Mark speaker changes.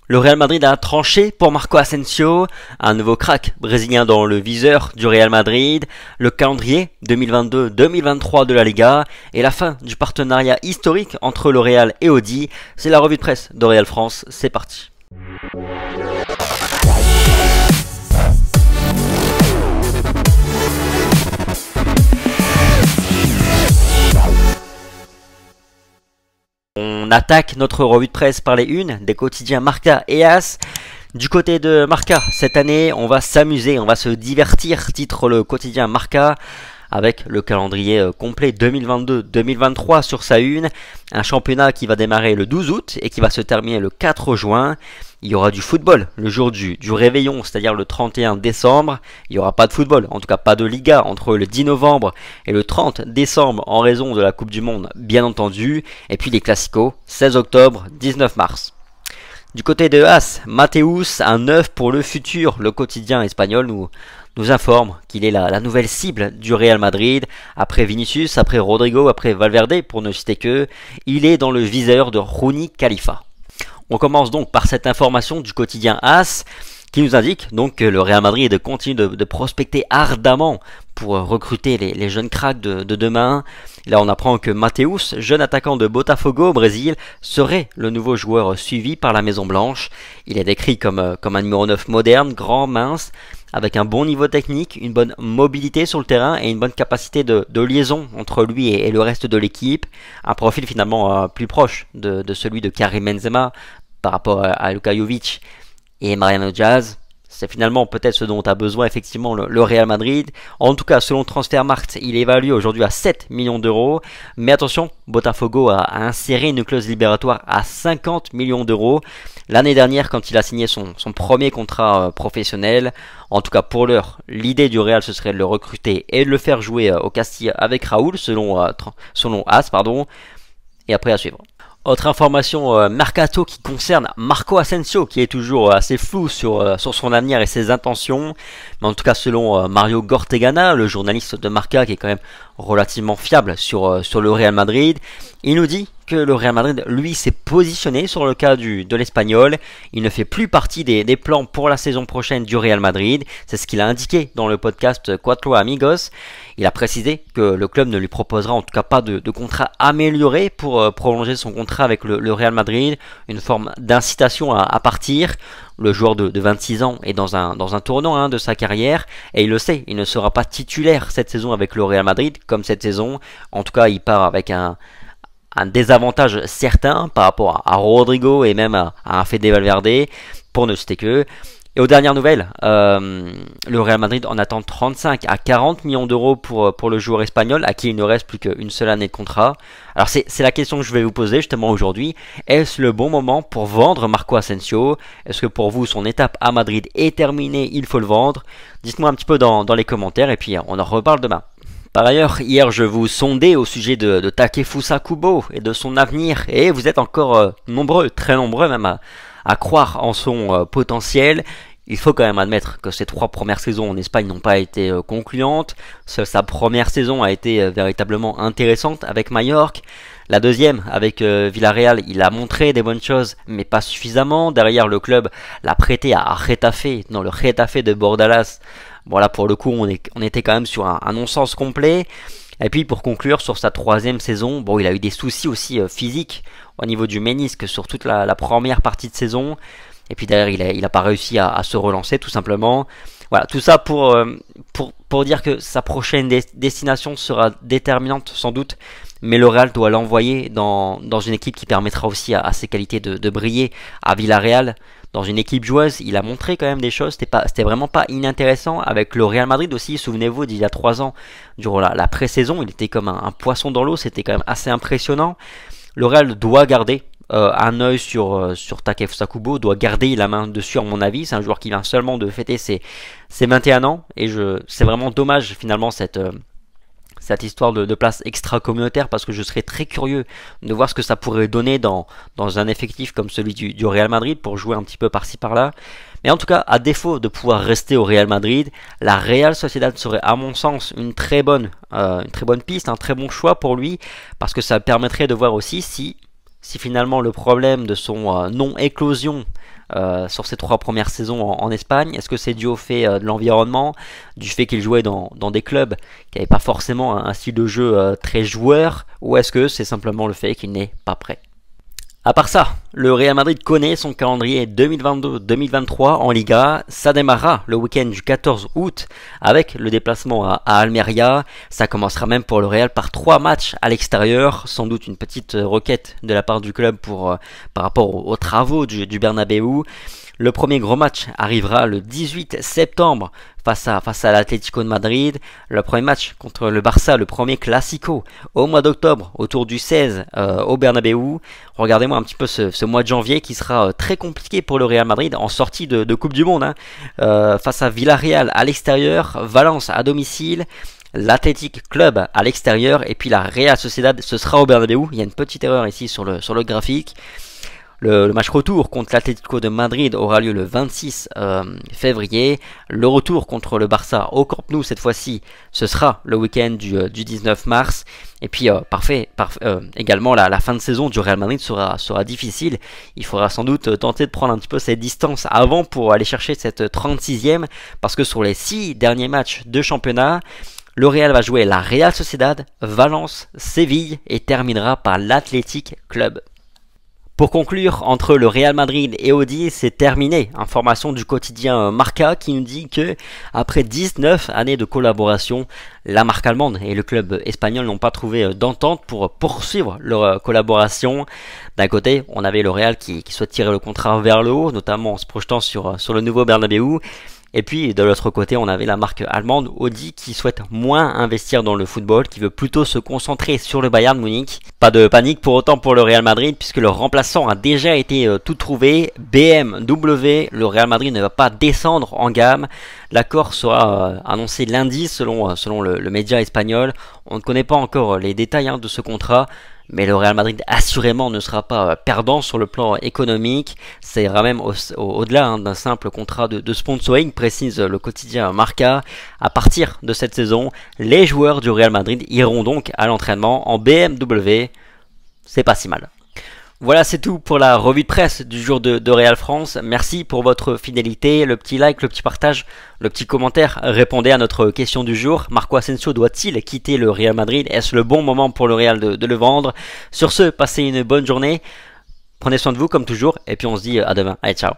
Speaker 1: Le Real Madrid a tranché pour Marco Asensio, un nouveau crack brésilien dans le viseur du Real Madrid, le calendrier 2022-2023 de la Liga et la fin du partenariat historique entre le Real et Audi. C'est la revue de presse de Real France, c'est parti. On attaque notre revue de presse par les unes des quotidiens Marca et AS. Du côté de Marca, cette année, on va s'amuser, on va se divertir, titre le quotidien Marca, avec le calendrier complet 2022-2023 sur sa une. Un championnat qui va démarrer le 12 août et qui va se terminer le 4 juin. Il y aura du football le jour du réveillon, c'est-à-dire le 31 décembre. Il n'y aura pas de football, en tout cas pas de Liga, entre le 10 novembre et le 30 décembre en raison de la Coupe du Monde, bien entendu. Et puis les Classicos, 16 octobre, 19 mars. Du côté de AS, Mateus, un œuf pour le futur. Le quotidien espagnol nous informe qu'il est la nouvelle cible du Real Madrid. Après Vinicius, après Rodrigo, après Valverde, pour ne citer que, il est dans le viseur de Rúni Khalifa. On commence donc par cette information du quotidien AS qui nous indique donc que le Real Madrid continue de prospecter ardemment pour recruter les jeunes cracks de demain. Là, on apprend que Mateus, jeune attaquant de Botafogo au Brésil, serait le nouveau joueur suivi par la Maison Blanche. Il est décrit comme un numéro 9 moderne, grand, mince, avec un bon niveau technique, une bonne mobilité sur le terrain et une bonne capacité de liaison entre lui et le reste de l'équipe. Un profil finalement plus proche de celui de Karim Benzema par rapport à Luka Jovic et Mariano Diaz. C'est finalement peut-être ce dont a besoin effectivement le Real Madrid. En tout cas, selon Transfermarkt, il est évalué aujourd'hui à 7 millions d'euros. Mais attention, Botafogo a inséré une clause libératoire à 50 millions d'euros l'année dernière quand il a signé son premier contrat professionnel. En tout cas, pour l'heure, l'idée du Real, ce serait de le recruter et de le faire jouer au Castilla avec Raúl, selon AS, et après à suivre. Autre information mercato qui concerne Marco Asensio, qui est toujours assez flou sur son avenir et ses intentions. Mais en tout cas, selon Mario Gortegana, le journaliste de Marca, qui est quand même relativement fiable sur le Real Madrid, il nous dit que le Real Madrid, lui, s'est positionné sur le cas de l'Espagnol. Il ne fait plus partie des plans pour la saison prochaine du Real Madrid. C'est ce qu'il a indiqué dans le podcast Cuatro Amigos. Il a précisé que le club ne lui proposera en tout cas pas de contrat amélioré pour prolonger son contrat avec le Real Madrid. Une forme d'incitation à partir. Le joueur de 26 ans est dans un tournant de sa carrière et il le sait, il ne sera pas titulaire cette saison avec le Real Madrid comme cette saison. En tout cas, il part avec un désavantage certain par rapport à Rodrigo et même à un Fede Valverde, pour ne citer que. Et aux dernières nouvelles, le Real Madrid en attend 35 à 40 millions d'euros pour le joueur espagnol, à qui il ne reste plus qu'une seule année de contrat. Alors c'est la question que je vais vous poser justement aujourd'hui. Est-ce le bon moment pour vendre Marco Asensio? Est-ce que pour vous son étape à Madrid est terminée, il faut le vendre? Dites-moi un petit peu dans les commentaires et puis on en reparle demain. Par ailleurs, hier je vous sondais au sujet de Takefusa Kubo et de son avenir, et vous êtes encore nombreux, très nombreux même, à croire en son potentiel. Il faut quand même admettre que ses 3 premières saisons en Espagne n'ont pas été concluantes. Sa première saison a été véritablement intéressante avec Mallorca. La deuxième, avec Villarreal, il a montré des bonnes choses, mais pas suffisamment. Derrière, le club l'a prêté à Getafe, dans le Getafe de Bordalas. Voilà, pour le coup, on était quand même sur un non-sens complet. Et puis pour conclure sur sa 3e saison, bon, il a eu des soucis aussi physiques au niveau du ménisque sur toute la première partie de saison. Et puis derrière, il a pas réussi à se relancer tout simplement. Voilà, tout ça pour dire que sa prochaine destination sera déterminante sans doute. Mais le Real doit l'envoyer dans une équipe qui permettra aussi à ses qualités de briller à Villarreal. Dans une équipe joueuse, il a montré quand même des choses, c'était vraiment pas inintéressant. Avec le Real Madrid aussi, souvenez-vous d'il y a 3 ans, durant la pré-saison, il était comme un poisson dans l'eau, c'était quand même assez impressionnant. Le Real doit garder un œil sur Takefusa Kubo, doit garder la main dessus à mon avis. C'est un joueur qui vient seulement de fêter ses 21 ans et c'est vraiment dommage finalement cette histoire de place extra-communautaire, parce que je serais très curieux de voir ce que ça pourrait donner dans un effectif comme celui du Real Madrid pour jouer un petit peu par-ci par-là. Mais en tout cas, à défaut de pouvoir rester au Real Madrid, la Real Sociedad serait à mon sens une très bonne piste, un très bon choix pour lui, parce que ça permettrait de voir aussi si finalement le problème de son non-éclosion sur ses 3 premières saisons en Espagne? Est-ce que c'est dû au fait de l'environnement, du fait qu'il jouait dans des clubs qui n'avaient pas forcément un style de jeu très joueur, ou est-ce que c'est simplement le fait qu'il n'est pas prêt? À part ça, le Real Madrid connaît son calendrier 2022-2023 en Liga. Ça démarrera le week-end du 14 août avec le déplacement à Almeria. Ça commencera même pour le Real par 3 matchs à l'extérieur. Sans doute une petite requête de la part du club par rapport aux travaux du Bernabéu. Le premier gros match arrivera le 18 septembre face à l'Atlético de Madrid. Le premier match contre le Barça, le premier Classico au mois d'octobre, autour du 16 au Bernabéu. Regardez-moi un petit peu ce mois de janvier qui sera très compliqué pour le Real Madrid en sortie de Coupe du Monde. Face à Villarreal à l'extérieur, Valence à domicile, l'Athletic Club à l'extérieur et puis la Real Sociedad, ce sera au Bernabéu. Il y a une petite erreur ici sur le graphique. Le match retour contre l'Atlético de Madrid aura lieu le 26 février. Le retour contre le Barça au Camp Nou cette fois-ci, ce sera le week-end du 19 mars. Et puis également la fin de saison du Real Madrid sera difficile. Il faudra sans doute tenter de prendre un petit peu cette distance avant pour aller chercher cette 36e. Parce que sur les 6 derniers matchs de championnat, le Real va jouer la Real Sociedad, Valence, Séville et terminera par l'Athletic Club. Pour conclure, entre le Real Madrid et Audi, c'est terminé. Information du quotidien Marca qui nous dit que après 19 années de collaboration, la marque allemande et le club espagnol n'ont pas trouvé d'entente pour poursuivre leur collaboration. D'un côté, on avait le Real qui souhaite tirer le contrat vers le haut, notamment en se projetant sur le nouveau Bernabéu. Et puis de l'autre côté, on avait la marque allemande Audi qui souhaite moins investir dans le football, qui veut plutôt se concentrer sur le Bayern Munich. Pas de panique pour autant pour le Real Madrid puisque le remplaçant a déjà été tout trouvé. BMW, le Real Madrid ne va pas descendre en gamme. L'accord sera annoncé lundi selon le média espagnol. On ne connaît pas encore les détails de ce contrat. Mais le Real Madrid assurément ne sera pas perdant sur le plan économique. C'est même au-delà d'un simple contrat de sponsoring, précise le quotidien Marca. À partir de cette saison, les joueurs du Real Madrid iront donc à l'entraînement en BMW. C'est pas si mal. Voilà, c'est tout pour la revue de presse du jour de Real France. Merci pour votre fidélité, le petit like, le petit partage, le petit commentaire. Répondez à notre question du jour. Marco Asensio doit-il quitter le Real Madrid? Est-ce le bon moment pour le Real de le vendre? Sur ce, passez une bonne journée. Prenez soin de vous comme toujours et puis on se dit à demain. Allez, ciao.